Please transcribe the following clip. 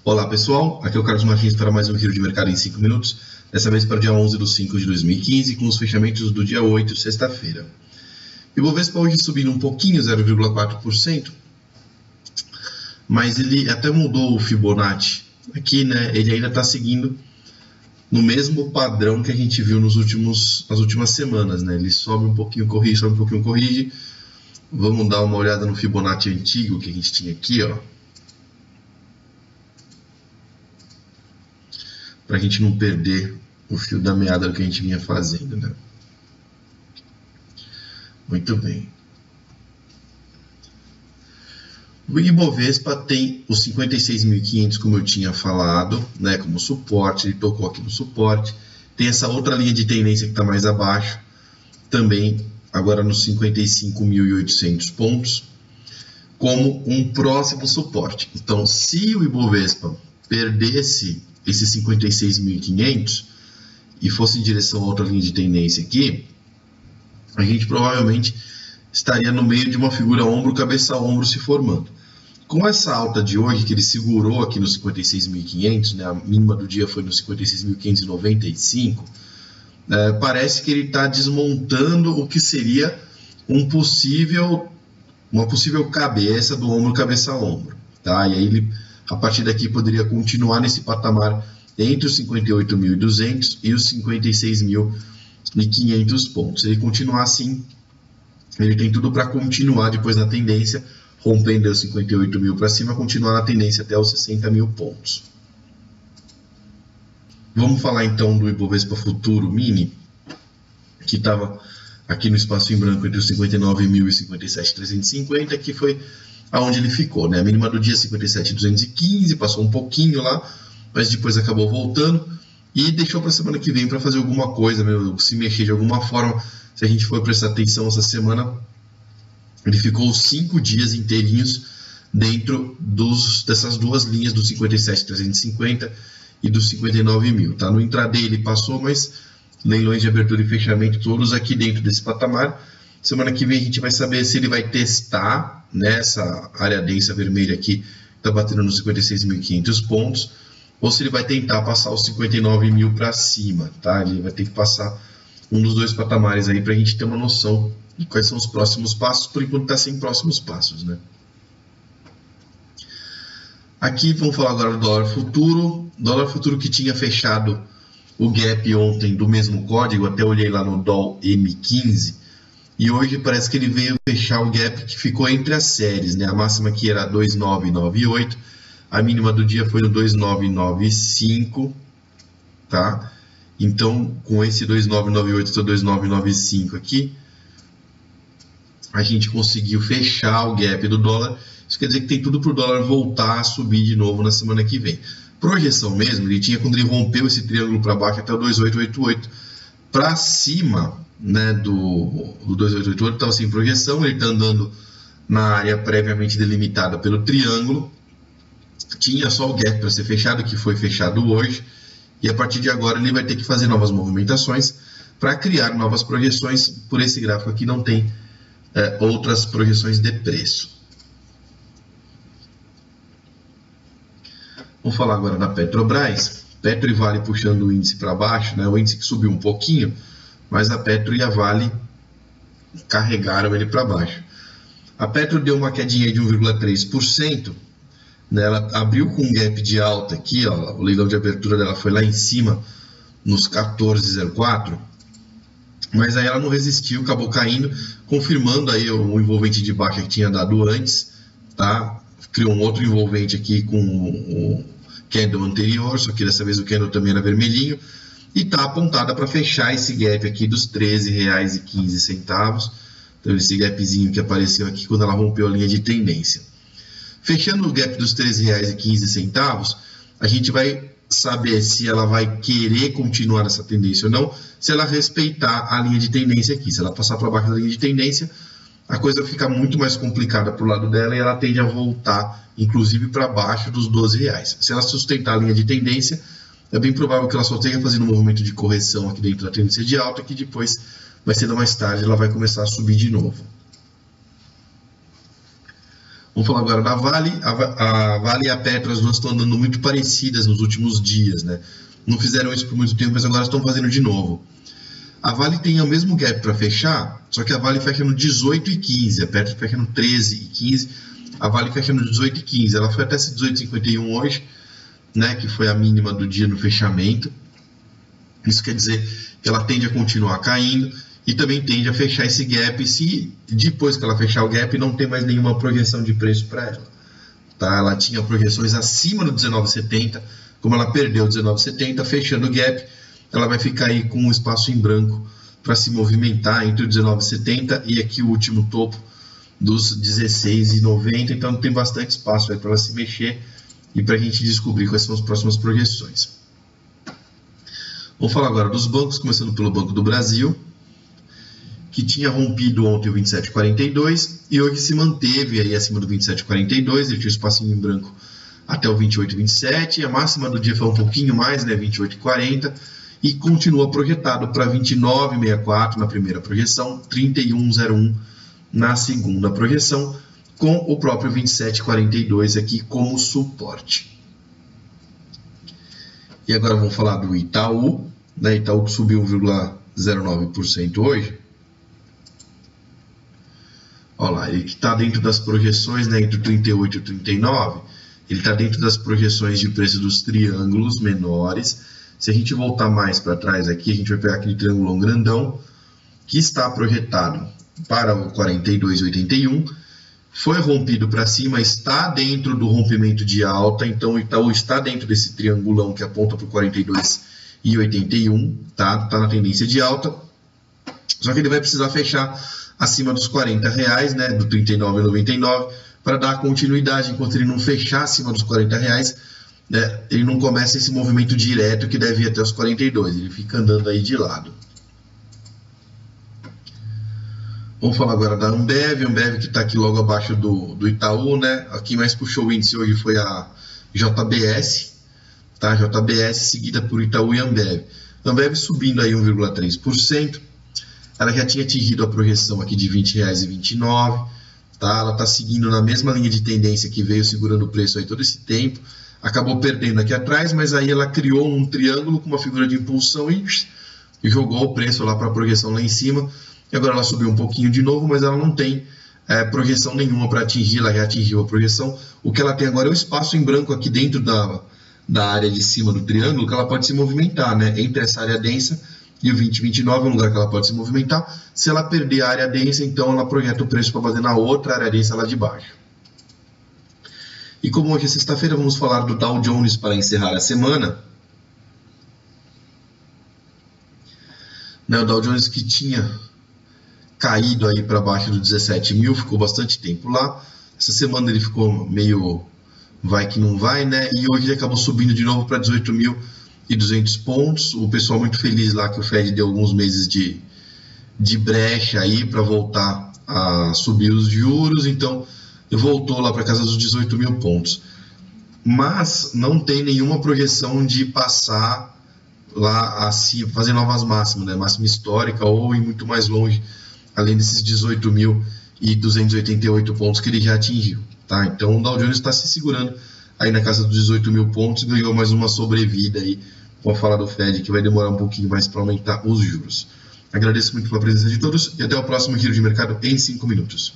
Olá pessoal, aqui é o Carlos Martins para mais um giro de mercado em 5 minutos, dessa vez para o dia 11/5/2015, com os fechamentos do dia 8, sexta-feira. O Ibovespa hoje subindo um pouquinho, 0,4%, mas ele até mudou o Fibonacci aqui, né? Ele ainda está seguindo no mesmo padrão que a gente viu nas últimas semanas, né? Ele sobe um pouquinho, corrige, sobe um pouquinho, corrige. Vamos dar uma olhada no Fibonacci antigo que a gente tinha aqui, ó. Para a gente não perder o fio da meada do que a gente vinha fazendo, né? Muito bem. O Ibovespa tem os 56.500, como eu tinha falado, né, como suporte, ele tocou aqui no suporte. Tem essa outra linha de tendência que está mais abaixo, também agora nos 55.800 pontos, como um próximo suporte. Então, se o Ibovespa perdesse esses 56.500 e fosse em direção a outra linha de tendência aqui, a gente provavelmente estaria no meio de uma figura ombro, cabeça, ombro se formando. Com essa alta de hoje, que ele segurou aqui nos 56.500, né, a mínima do dia foi nos 56.595, parece que ele está desmontando o que seria uma possível cabeça do ombro, cabeça, ombro. Tá? E aí ele, a partir daqui, poderia continuar nesse patamar entre os 58.200 e os 56.500 pontos. Se ele continuar assim, ele tem tudo para continuar depois na tendência, rompendo os 58.000 para cima, continuar na tendência até os 60.000 pontos. Vamos falar então do Ibovespa Futuro Mini, que estava aqui no espaço em branco entre os 59.000 e 57.350, que foi aonde ele ficou, né? A mínima do dia 57.215, passou um pouquinho lá, mas depois acabou voltando e deixou para a semana que vem para fazer alguma coisa, se mexer de alguma forma. Se a gente for prestar atenção essa semana, ele ficou 5 dias inteirinhos dentro dessas duas linhas, dos 57.350 e dos 59.000. Tá? No intraday ele passou, mas leilões de abertura e fechamento todos aqui dentro desse patamar. Semana que vem a gente vai saber se ele vai testar nessa área densa vermelha aqui, está batendo nos 56.500 pontos, ou se ele vai tentar passar os 59.000 para cima. Tá? Ele vai ter que passar um dos dois patamares aí para a gente ter uma noção de quais são os próximos passos. Por enquanto está sem próximos passos, né? Aqui vamos falar agora do dólar futuro. Dólar futuro que tinha fechado o gap ontem do mesmo código, até olhei lá no DOL M15, e hoje parece que ele veio fechar o gap que ficou entre as séries, né? A máxima aqui era 2.998, a mínima do dia foi no 2.995, tá? Então, com esse 2.998 até 2.995 aqui, a gente conseguiu fechar o gap do dólar. Isso quer dizer que tem tudo para o dólar voltar a subir de novo na semana que vem. Projeção mesmo, ele tinha, quando ele rompeu esse triângulo para baixo até o 2.888, para cima, né, do 2.888, estava sem projeção, ele está andando na área previamente delimitada pelo triângulo, tinha só o gap para ser fechado, que foi fechado hoje, e a partir de agora ele vai ter que fazer novas movimentações para criar novas projeções. Por esse gráfico aqui não tem outras projeções de preço. Vamos falar agora da Petrobras. Petro e Vale puxando o índice para baixo, né? O índice que subiu um pouquinho, mas a Petro e a Vale carregaram ele para baixo. A Petro deu uma quedinha de 1,3%. Ela abriu com um gap de alta aqui, ó, o leilão de abertura dela foi lá em cima, nos 14,04, mas aí ela não resistiu, acabou caindo, confirmando aí o envolvente de baixa que tinha dado antes, tá? Criou um outro envolvente aqui com o candle anterior, só que dessa vez o candle também era vermelhinho, e está apontada para fechar esse gap aqui dos R$13,15. Então esse gapzinho que apareceu aqui quando ela rompeu a linha de tendência. Fechando o gap dos R$13,15, a gente vai saber se ela vai querer continuar nessa tendência ou não, se ela respeitar a linha de tendência aqui. Se ela passar para baixo da linha de tendência, a coisa fica muito mais complicada para o lado dela e ela tende a voltar, inclusive, para baixo dos R$12. Se ela sustentar a linha de tendência, é bem provável que ela só tenha fazendo um movimento de correção aqui dentro da tendência de alta, que depois, mais cedo ou mais tarde, ela vai começar a subir de novo. Vamos falar agora da Vale. A Vale e a Petro, as duas estão andando muito parecidas nos últimos dias, né? Não fizeram isso por muito tempo, mas agora estão fazendo de novo. A Vale tem o mesmo gap para fechar, só que a Vale fecha no 18,15, a Petro fecha no 13,15, a Vale fecha no 18,15. Ela foi até esse 18,51 hoje, né, que foi a mínima do dia no fechamento. Isso quer dizer que ela tende a continuar caindo e também tende a fechar esse gap se depois que ela fechar o gap não tem mais nenhuma projeção de preço para ela. Tá? Ela tinha projeções acima do 19,70, como ela perdeu 19,70, fechando o gap, ela vai ficar aí com um espaço em branco para se movimentar entre o 19,70 e aqui o último topo dos 16,90, então tem bastante espaço aí para ela se mexer e para a gente descobrir quais são as próximas projeções. Vamos falar agora dos bancos, começando pelo Banco do Brasil, que tinha rompido ontem o 27,42 e hoje se manteve aí acima do 27,42, ele tinha um espacinho em branco até o 28,27, a máxima do dia foi um pouquinho mais, né, 28,40, e continua projetado para 29,64 na primeira projeção, 31,01 na segunda projeção, com o próprio 27,42 aqui como suporte. E agora vamos falar do Itaú, né? Itaú que subiu 1,09% hoje. Olha lá, ele que está dentro das projeções, né, entre 38 e 39, ele está dentro das projeções de preço dos triângulos menores. Se a gente voltar mais para trás aqui, a gente vai pegar aquele triângulo grandão, que está projetado para o 42,81, foi rompido para cima, está dentro do rompimento de alta, então o Itaú está dentro desse triangulão que aponta para o 42,81, tá na tendência de alta, só que ele vai precisar fechar acima dos R$40, né, do R$ 39,99, para dar continuidade. Enquanto ele não fechar acima dos R$40, né, ele não começa esse movimento direto que deve ir até os 42, ele fica andando aí de lado. Vamos falar agora da Ambev, que está aqui logo abaixo do Itaú, né? Aqui mais puxou o índice hoje foi a JBS, tá? JBS seguida por Itaú e Ambev. Ambev subindo aí 1,3%, ela já tinha atingido a projeção aqui de R$ 20,29, tá? Ela está seguindo na mesma linha de tendência que veio segurando o preço aí todo esse tempo, acabou perdendo aqui atrás, mas aí ela criou um triângulo com uma figura de impulsão e jogou o preço lá para a projeção lá em cima. E agora ela subiu um pouquinho de novo, mas ela não tem projeção nenhuma para atingir, ela já atingiu a projeção. O que ela tem agora é o espaço em branco aqui dentro da área de cima do triângulo, que ela pode se movimentar, né? Entre essa área densa e o 20,29 é um lugar que ela pode se movimentar. Se ela perder a área densa, então ela projeta o preço para fazer na outra área densa lá de baixo. E como hoje é sexta-feira, vamos falar do Dow Jones para encerrar a semana. O Dow Jones que tinha caído aí para baixo do 17 mil, ficou bastante tempo lá. Essa semana ele ficou meio vai que não vai, né? E hoje ele acabou subindo de novo para 18.200 pontos. O pessoal muito feliz lá que o Fed deu alguns meses de brecha aí para voltar a subir os juros, então voltou lá para casa dos 18 mil pontos. Mas não tem nenhuma projeção de passar lá assim, fazer novas máximas, né? Máxima histórica ou ir muito mais longe, além desses 18.288 pontos que ele já atingiu, tá? Então o Dow Jones está se segurando aí na casa dos 18 mil pontos, ganhou mais uma sobrevida aí com a fala do Fed, que vai demorar um pouquinho mais para aumentar os juros. Agradeço muito pela presença de todos e até o próximo Giro de Mercado em 5 minutos.